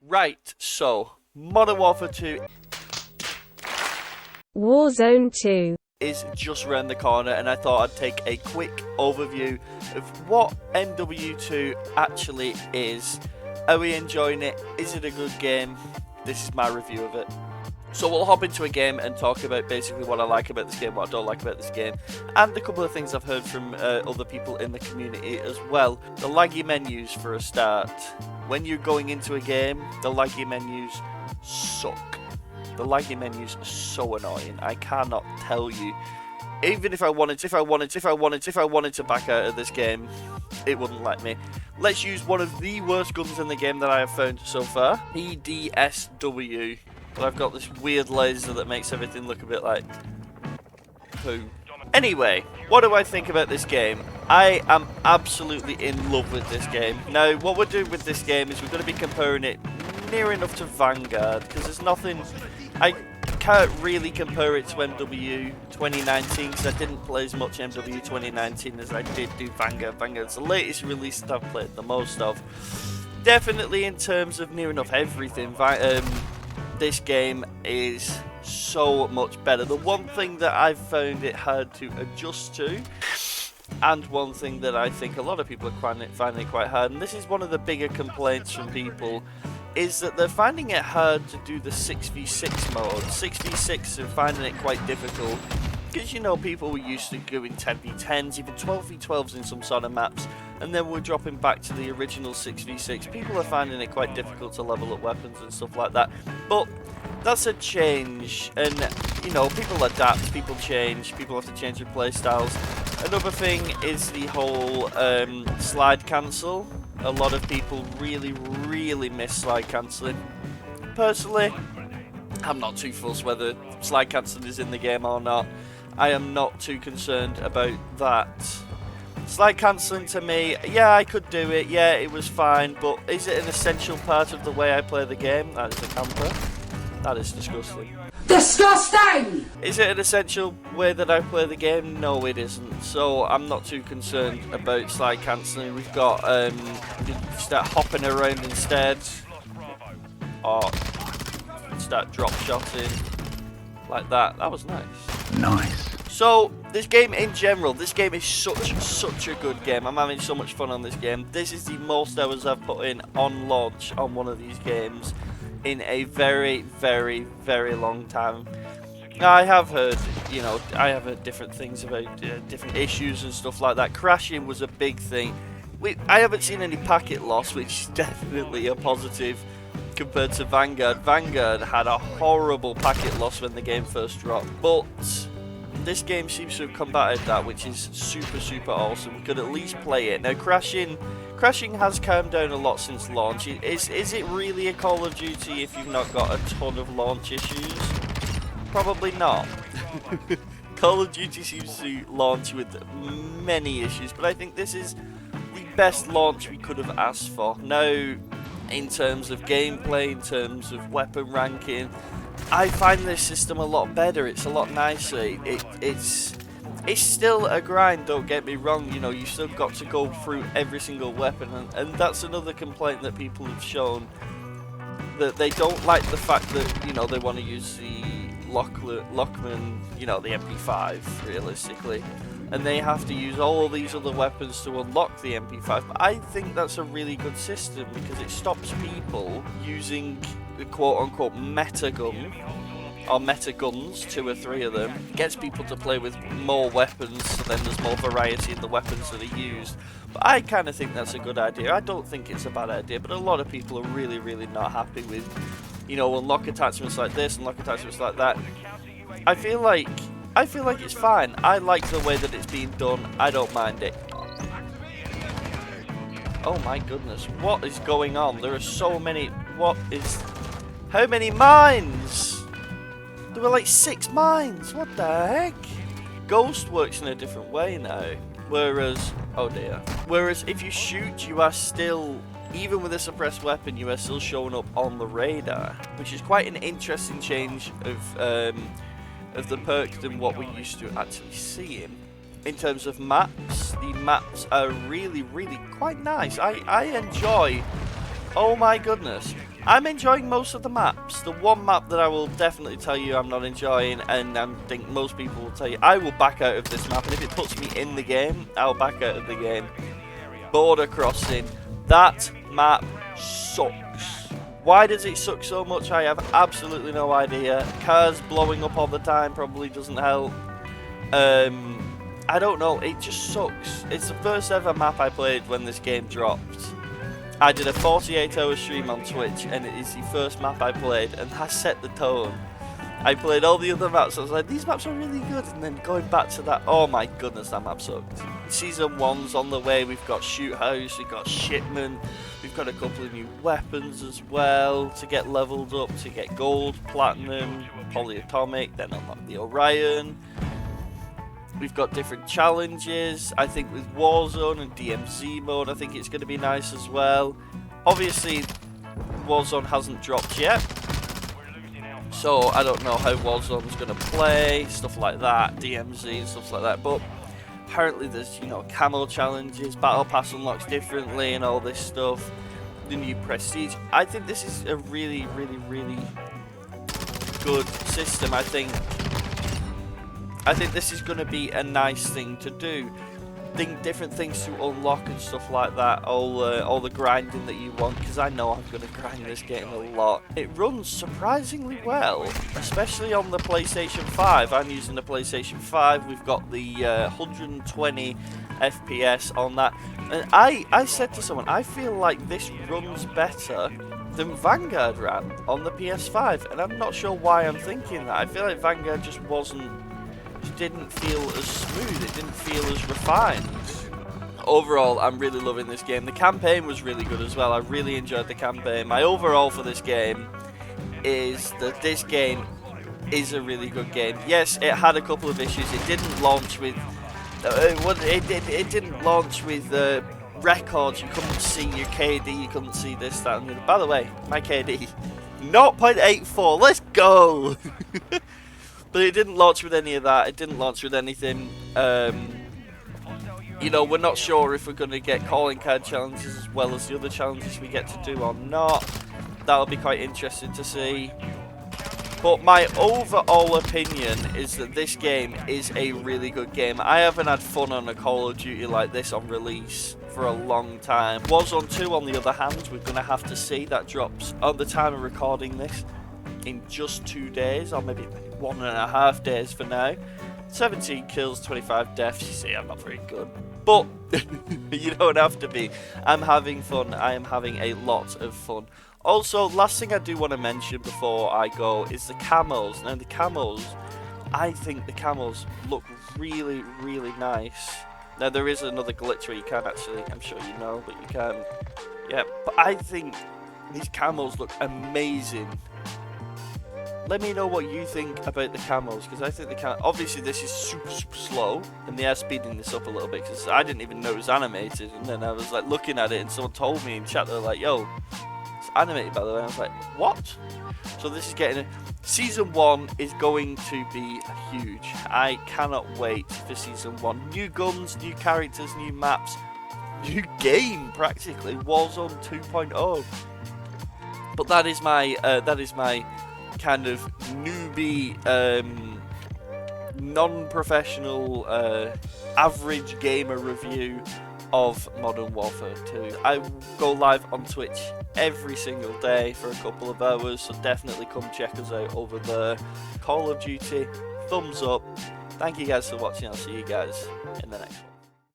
Right, so Modern Warfare 2 Warzone 2 is just around the corner, and I thought I'd take a quick overview of what MW2 actually is. Are we enjoying it? Is it a good game? This is my review of it. So we'll hop into a game and talk about basically what I like about this game, what I don't like about this game, and a couple of things I've heard from other people in the community as well. The laggy menus for a start. When you're going into a game, the laggy menus suck. The laggy menus are so annoying. I cannot tell you. Even if I wanted to back out of this game, it wouldn't let me. Let's use one of the worst guns in the game that I have found so far. PDSW. But I've got this weird laser that makes everything look a bit like poo. Anyway, what do I think about this game? I am absolutely in love with this game. Now, what we're doing with this game is we're going to be comparing it near enough to Vanguard, because there's nothing... I can't really compare it to MW 2019, because I didn't play as much MW 2019 as I did do Vanguard. Vanguard's the latest release that I've played the most of. Definitely in terms of near enough everything, this game is so much better. The one thing that I've found it hard to adjust to, and one thing that I think a lot of people are finding quite hard, and this is one of the bigger complaints from people, is that they're finding it hard to do the 6v6 mode. 6v6 are finding it quite difficult, because, you know, people were used to doing 10v10s, even 12v12s in some sort of maps, and then we're dropping back to the original 6v6. People are finding it quite difficult to level up weapons and stuff like that, but that's a change, and, you know, people adapt, people change, people have to change their playstyles. Another thing is the whole slide cancel. A lot of people really miss slide cancelling. Personally, I'm not too fussed whether slide cancelling is in the game or not. I am not too concerned about that. Slide cancelling to me, yeah, I could do it, yeah, it was fine, but is it an essential part of the way I play the game? That is a camper. That is disgusting. Disgusting! Is it an essential way that I play the game? No, it isn't. So I'm not too concerned about slide cancelling. We've got you start hopping around instead, or start drop shotting like that. That was nice. Nice. So this game in general, this game is such a good game. I'm having so much fun on this game. This is the most hours I've put in on launch on one of these games in a very long time. Now, I have heard, you know, I have heard different things about different issues and stuff like that. Crashing was a big thing. I haven't seen any packet loss, which is definitely a positive compared to Vanguard. Vanguard had a horrible packet loss when the game first dropped, but this game seems to have combated that, which is super awesome. We could at least play it. Now, Crashing has calmed down a lot since launch. Is it really a Call of Duty if you've not got a ton of launch issues? Probably not. Call of Duty seems to launch with many issues, but I think this is the best launch we could have asked for. Now, in terms of gameplay, in terms of weapon ranking, I find this system a lot better. It's a lot nicer. It's still a grind, don't get me wrong, you know, you still got to go through every single weapon, and that's another complaint that people have shown, that they don't like the fact that, you know, they want to use the Lockman, you know, the MP5, realistically, and they have to use all these other weapons to unlock the MP5, but I think that's a really good system, because it stops people using the quote-unquote meta gun, or meta guns, 2 or 3 of them, gets people to play with more weapons, so then there's more variety in the weapons that are used. But I kind of think that's a good idea. I don't think it's a bad idea, but a lot of people are really not happy with, you know, unlock attachments like this, unlock attachments like that. I feel like it's fine. I like the way that it's being done. I don't mind it. Oh my goodness, what is going on? There are so many. How many mines? There were like 6 mines, what the heck? Ghost works in a different way now, whereas, oh dear. Whereas if you shoot, you are still, even with a suppressed weapon, you are still showing up on the radar, which is quite an interesting change of the perk than what we used to actually see in. In terms of maps, the maps are really quite nice. I enjoy, oh my goodness, I'm enjoying most of the maps. The one map that I will definitely tell you I'm not enjoying, and I think most people will tell you I will back out of this map, and if it puts me in the game, I'll back out of the game. Border crossing. That map sucks. Why does it suck so much? I have absolutely no idea. Cars blowing up all the time probably doesn't help. I don't know, it just sucks. It's the first ever map I played when this game dropped. I did a 48-hour stream on Twitch, and it is the first map I played, and that set the tone. I played all the other maps, I was like, these maps are really good, and then going back to that, oh my goodness, that map sucked. Season 1's on the way, we've got Shoot House, we've got Shipment, we've got a couple of new weapons as well to get leveled up, to get gold, platinum, polyatomic, then unlock the Orion. We've got different challenges. I think with Warzone and DMZ mode, I think it's going to be nice as well. Obviously, Warzone hasn't dropped yet, so I don't know how Warzone's going to play, stuff like that, DMZ and stuff like that. But apparently there's, you know, camo challenges, Battle Pass unlocks differently and all this stuff. The new Prestige. I think this is a really, really, really good system. I think this is going to be a nice thing to do. Different things to unlock and stuff like that. All the grinding that you want, because I know I'm going to grind this game a lot. It runs surprisingly well, especially on the PlayStation 5. I'm using the PlayStation 5. We've got the 120 FPS on that. And I said to someone, I feel like this runs better than Vanguard ran on the PS5. And I'm not sure why I'm thinking that. I feel like Vanguard just didn't feel as smooth, it didn't feel as refined. Overall, I'm really loving this game. The campaign was really good as well. I really enjoyed the campaign. My overall for this game is that this game is a really good game. Yes, it had a couple of issues. It didn't launch with it didn't launch with records. You couldn't see your KD, you couldn't see this, that, and the other. By the way, my KD 0.84. Let's go. But it didn't launch with any of that. It didn't launch with anything. You know, we're not sure if we're going to get calling card challenges as well as the other challenges we get to do or not. That'll be quite interesting to see. But my overall opinion is that this game is a really good game. I haven't had fun on a Call of Duty like this on release for a long time. Warzone 2, on the other hand, we're going to have to see. That drops on the time of recording this in just 2 days, or maybe 1.5 days for now. 17 kills, 25 deaths. You see, I'm not very good, but you don't have to be. I'm having fun. I am having a lot of fun. Also, last thing I do want to mention before I go is the camos. Now the camos, I think the camos look really, really nice. Now there is another glitch where you can actually, I'm sure you know, but you can. Yeah, but I think these camos look amazing. Let me know what you think about the camos, because I think obviously this is super, super slow, and they are speeding this up a little bit, because I didn't even know it was animated, and then I was like looking at it, and someone told me in chat, they were like, yo, it's animated by the way, and I was like, what? So this is getting Season 1 is going to be huge. I cannot wait for Season 1. New guns, new characters, new maps, new game, practically, Warzone 2.0. But that is my kind of newbie, non-professional, average gamer review of Modern Warfare 2. I go live on Twitch every single day for a couple of hours, so definitely come check us out over there. Call of Duty, thumbs up. Thank you guys for watching. I'll see you guys in the next one.